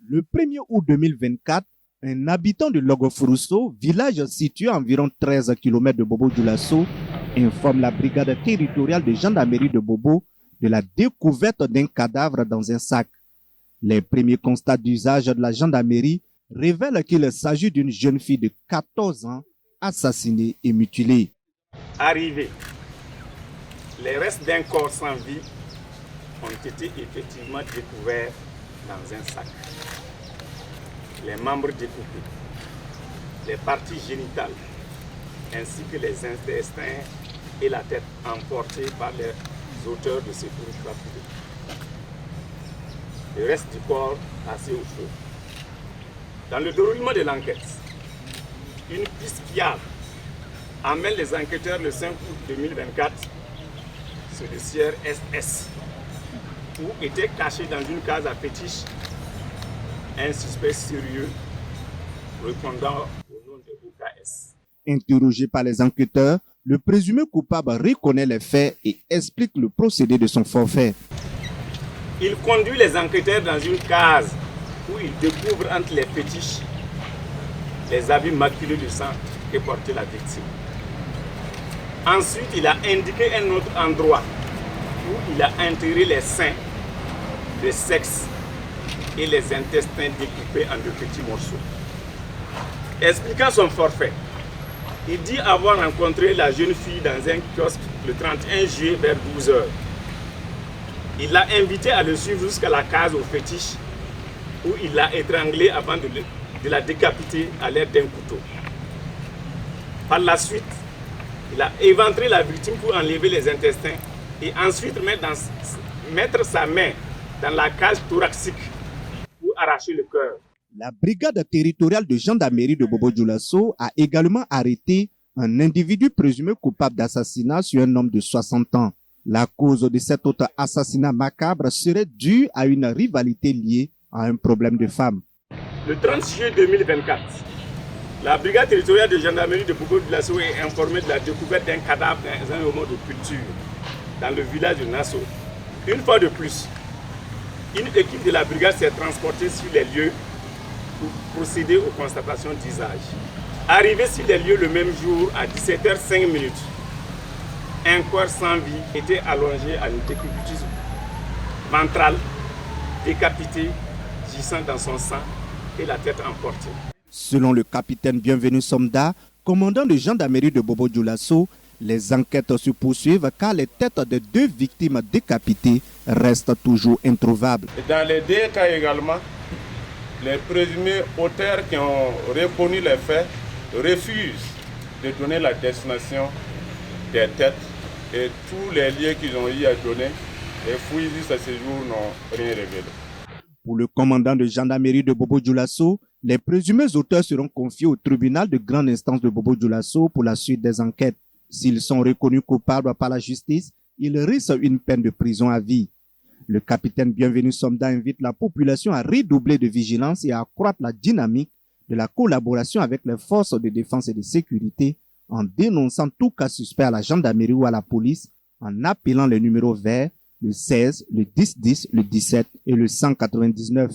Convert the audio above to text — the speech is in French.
Le 1er août 2024, un habitant de Logofourousso, village situé à environ 13 km de Bobo-Dioulasso, informe la brigade territoriale de gendarmerie de Bobo de la découverte d'un cadavre dans un sac. Les premiers constats d'usage de la gendarmerie révèlent qu'il s'agit d'une jeune fille de 14 ans assassinée et mutilée. Arrivés, les restes d'un corps sans vie ont été effectivement découverts dans un sac. Les membres découpés, les parties génitales, ainsi que les intestins et la tête emportés par les auteurs de ces crimes rapidés. Le reste du corps passé au feu. Dans le déroulement de l'enquête, une piste fiable amène les enquêteurs le 5 août 2024 sur le sieur SS, où était caché dans une case à fétiche un suspect sérieux répondant au nom de OKS. Interrogé par les enquêteurs, le présumé coupable reconnaît les faits et explique le procédé de son forfait. Il conduit les enquêteurs dans une case où il découvre entre les fétiches les habits maculés de sang que portait la victime. Ensuite, il a indiqué un autre endroit où il a enterré les seins, le sexe et les intestins découpés en de petits morceaux. Expliquant son forfait, il dit avoir rencontré la jeune fille dans un kiosque le 31 juillet vers 12 h. Il l'a invitée à le suivre jusqu'à la case au fétiche où il l'a étranglée avant de la décapiter à l'aide d'un couteau. Par la suite, il a éventré la victime pour enlever les intestins et ensuite mettre sa main dans la cage thoracique pour arracher le cœur. La brigade territoriale de gendarmerie de Bobo-Dioulasso a également arrêté un individu présumé coupable d'assassinat sur un homme de 60 ans. La cause de cet autre assassinat macabre serait due à une rivalité liée à un problème de femme. Le 30 juillet 2024, la brigade territoriale de gendarmerie de Bobo-Dioulasso est informée de la découverte d'un cadavre dans un moment de culture dans le village de Nassau. Une fois de plus, une équipe de la brigade s'est transportée sur les lieux pour procéder aux constatations d'usage. Arrivé sur les lieux le même jour à 17h05, un corps sans vie était allongé à une décubitus ventrale, décapité, gisant dans son sang et la tête emportée. Selon le capitaine Bienvenu Somda, commandant de gendarmerie de Bobo-Dioulasso, les enquêtes se poursuivent car les têtes des deux victimes décapitées restent toujours introuvables. Dans les deux cas également, les présumés auteurs qui ont reconnu les faits refusent de donner la destination des têtes et tous les lieux qu'ils ont eu à donner. Les fouilles jusqu'à ce jour n'ont rien révélé. Pour le commandant de gendarmerie de Bobo-Dioulasso, les présumés auteurs seront confiés au tribunal de grande instance de Bobo-Dioulasso pour la suite des enquêtes. S'ils sont reconnus coupables par la justice, ils risquent une peine de prison à vie. Le capitaine Bienvenu Somda invite la population à redoubler de vigilance et à accroître la dynamique de la collaboration avec les forces de défense et de sécurité en dénonçant tout cas suspect à la gendarmerie ou à la police, en appelant les numéros verts, le 16, le 1010, le 17 et le 199.